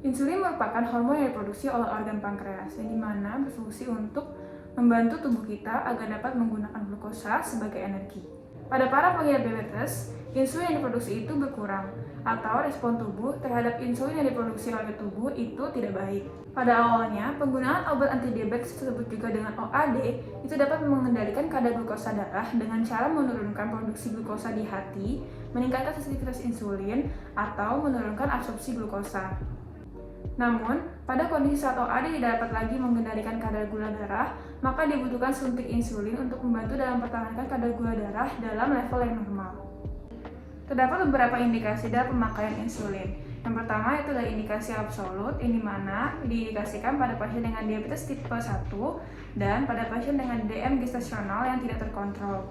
Insulin merupakan hormon yang diproduksi oleh organ pankreas, yang dimana berfungsi untuk membantu tubuh kita agar dapat menggunakan glukosa sebagai energi. Pada para pengidap diabetes, insulin yang diproduksi itu berkurang, atau respon tubuh terhadap insulin yang diproduksi oleh tubuh itu tidak baik. Pada awalnya, penggunaan obat antidiabetes disebut juga dengan OAD itu dapat mengendalikan kadar glukosa darah dengan cara menurunkan produksi glukosa di hati, meningkatkan sensitivitas insulin, atau menurunkan absorpsi glukosa. Namun, pada kondisi saat OAD tidak dapat lagi mengendalikan kadar gula darah, maka dibutuhkan suntik insulin untuk membantu dalam mempertahankan kadar gula darah dalam level yang normal. Terdapat beberapa indikasi dalam pemakaian insulin. Yang pertama itu adalah indikasi absolut, yang dimana diindikasikan pada pasien dengan diabetes tipe 1 dan pada pasien dengan DM gestasional yang tidak terkontrol.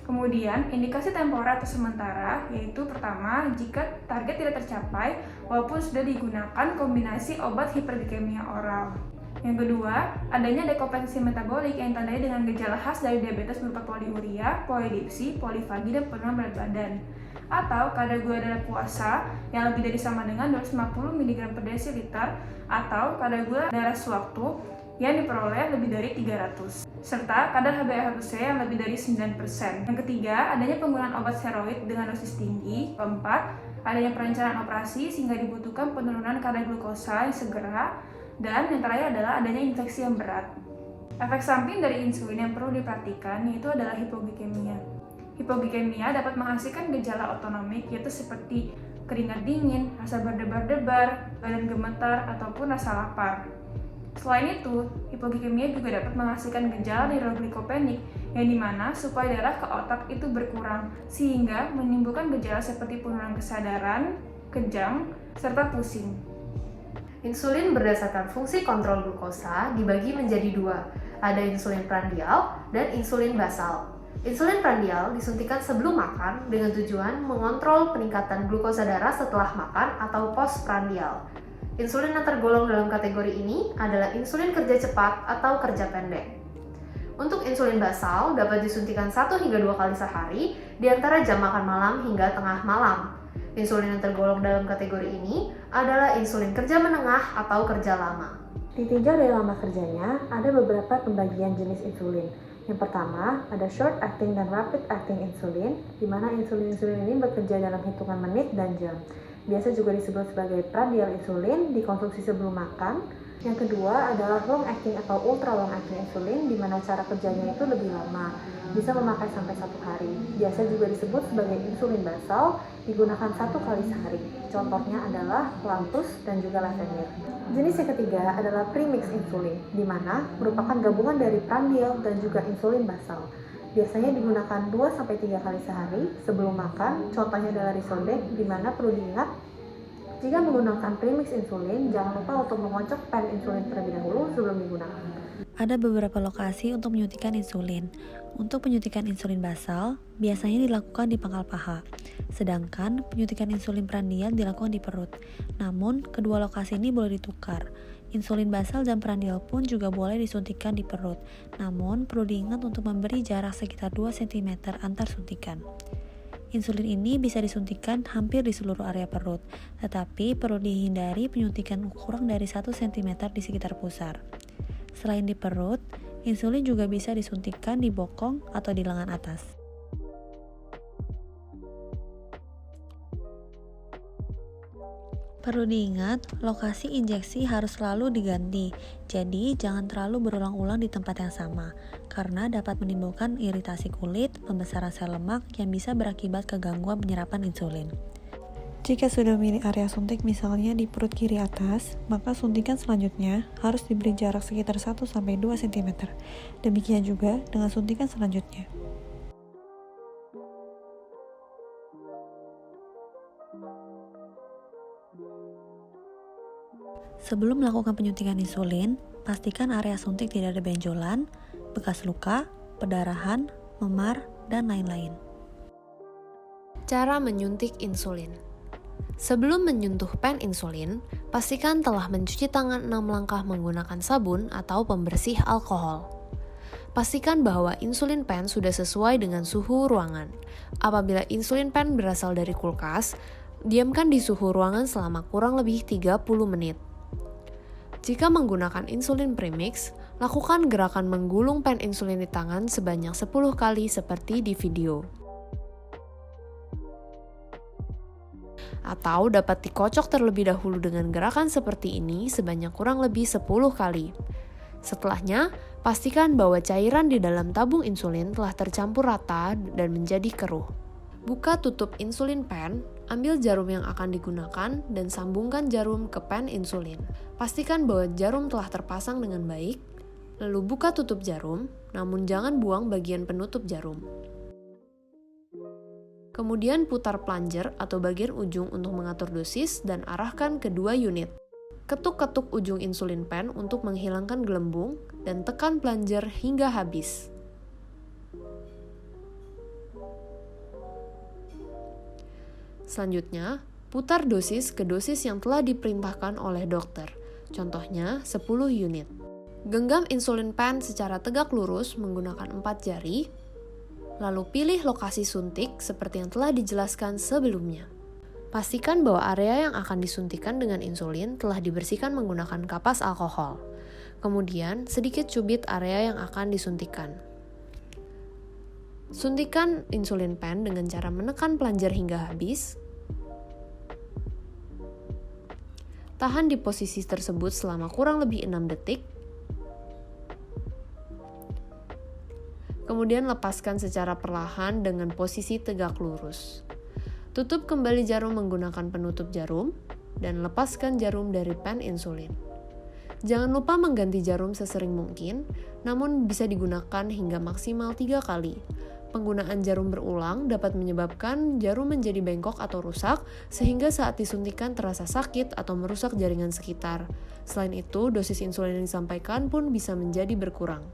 Kemudian, indikasi temporer atau sementara, yaitu pertama, jika target tidak tercapai walaupun sudah digunakan kombinasi obat hiperglikemia oral. Yang kedua, adanya dekompensasi metabolik yang ditandai dengan gejala khas dari diabetes berupa poliuria, polidipsi, polifagi, dan penurunan berat badan. Atau kadar gula darah puasa yang lebih dari sama dengan 250 mg per desiliter, atau kadar gula darah sewaktu yang diperoleh lebih dari 300, serta kadar HbA1c yang lebih dari 9%. Yang ketiga, adanya penggunaan obat steroid dengan dosis tinggi. Keempat, adanya perencanaan operasi sehingga dibutuhkan penurunan kadar glukosa yang segera. Dan yang terakhir adalah adanya infeksi yang berat. Efek samping dari insulin yang perlu diperhatikan yaitu adalah hipoglikemia. Hipoglikemia dapat menghasilkan gejala otonomik yaitu seperti keringat dingin, rasa berdebar-debar, badan gemetar, ataupun rasa lapar. Selain itu, hipoglikemia juga dapat menghasilkan gejala neuroglycopenic yang dimana suplai darah ke otak itu berkurang sehingga menimbulkan gejala seperti penurunan kesadaran, kejang, serta pusing. Insulin berdasarkan fungsi kontrol glukosa dibagi menjadi dua, ada insulin prandial dan insulin basal. Insulin prandial disuntikan sebelum makan dengan tujuan mengontrol peningkatan glukosa darah setelah makan atau postprandial. Insulin yang tergolong dalam kategori ini adalah insulin kerja cepat atau kerja pendek. Untuk insulin basal dapat disuntikan 1 hingga 2 kali sehari di antara jam makan malam hingga tengah malam. Insulin yang tergolong dalam kategori ini adalah insulin kerja menengah atau kerja lama. Ditinjau dari lama kerjanya, ada beberapa pembagian jenis insulin. Yang pertama, ada short acting dan rapid acting insulin, di mana insulin-insulin ini bekerja dalam hitungan menit dan jam. Biasa juga disebut sebagai prandial insulin, dikonsumsi sebelum makan. Yang kedua adalah long acting atau ultra long acting insulin, di mana cara kerjanya itu lebih lama, bisa memakai sampai 1 hari. Biasa juga disebut sebagai insulin basal, digunakan 1 kali sehari. Contohnya adalah Lantus dan juga Lavemir. Jenis yang ketiga adalah premix insulin, di mana merupakan gabungan dari prandial dan juga insulin basal. Biasanya digunakan 2-3 kali sehari sebelum makan, contohnya adalah Risodec, di mana perlu diingat, jika menggunakan premix insulin, jangan lupa untuk mengocok pen insulin terlebih dahulu sebelum digunakan. Ada beberapa lokasi untuk menyuntikkan insulin. Untuk penyuntikan insulin basal, biasanya dilakukan di pangkal paha, sedangkan penyuntikan insulin prandial dilakukan di perut. Namun, kedua lokasi ini boleh ditukar. Insulin basal dan prandial pun juga boleh disuntikan di perut, namun perlu diingat untuk memberi jarak sekitar 2 cm antar suntikan. Insulin ini bisa disuntikan hampir di seluruh area perut, tetapi perlu dihindari penyuntikan kurang dari 1 cm di sekitar pusar. Selain di perut, insulin juga bisa disuntikan di bokong atau di lengan atas. Perlu diingat, lokasi injeksi harus selalu diganti, jadi jangan terlalu berulang-ulang di tempat yang sama, karena dapat menimbulkan iritasi kulit, pembesaran sel lemak yang bisa berakibat kegangguan penyerapan insulin. Jika sudah memilih area suntik misalnya di perut kiri atas, maka suntikan selanjutnya harus diberi jarak sekitar 1-2 cm. Demikian juga dengan suntikan selanjutnya. Sebelum melakukan penyuntikan insulin, pastikan area suntik tidak ada benjolan, bekas luka, perdarahan, memar, dan lain-lain. Cara menyuntik insulin. Sebelum menyentuh pen insulin, pastikan telah mencuci tangan 6 langkah menggunakan sabun atau pembersih alkohol. Pastikan bahwa insulin pen sudah sesuai dengan suhu ruangan. Apabila insulin pen berasal dari kulkas, Diamkan di suhu ruangan selama kurang lebih 30 menit. Jika menggunakan insulin premix, lakukan gerakan menggulung pen insulin di tangan sebanyak 10 kali seperti di video. Atau dapat dikocok terlebih dahulu dengan gerakan seperti ini sebanyak kurang lebih 10 kali. Setelahnya, pastikan bahwa cairan di dalam tabung insulin telah tercampur rata dan menjadi keruh. Buka tutup insulin pen, ambil jarum yang akan digunakan, dan sambungkan jarum ke pen insulin. Pastikan bahwa jarum telah terpasang dengan baik, lalu buka tutup jarum, namun jangan buang bagian penutup jarum. Kemudian putar plunger atau bagian ujung untuk mengatur dosis dan arahkan ke 2 unit. Ketuk-ketuk ujung insulin pen untuk menghilangkan gelembung dan tekan plunger hingga habis. Selanjutnya, putar dosis ke dosis yang telah diperintahkan oleh dokter, contohnya 10 unit. Genggam insulin pen secara tegak lurus menggunakan 4 jari, lalu pilih lokasi suntik seperti yang telah dijelaskan sebelumnya. Pastikan bahwa area yang akan disuntikan dengan insulin telah dibersihkan menggunakan kapas alkohol. Kemudian, sedikit cubit area yang akan disuntikan. Suntikan insulin pen dengan cara menekan plunger hingga habis. Tahan di posisi tersebut selama kurang lebih 6 detik. Kemudian lepaskan secara perlahan dengan posisi tegak lurus. Tutup kembali jarum menggunakan penutup jarum dan lepaskan jarum dari pen insulin. Jangan lupa mengganti jarum sesering mungkin, namun bisa digunakan hingga maksimal 3 kali. Penggunaan jarum berulang dapat menyebabkan jarum menjadi bengkok atau rusak, sehingga saat disuntikan terasa sakit atau merusak jaringan sekitar. Selain itu, dosis insulin yang disampaikan pun bisa menjadi berkurang.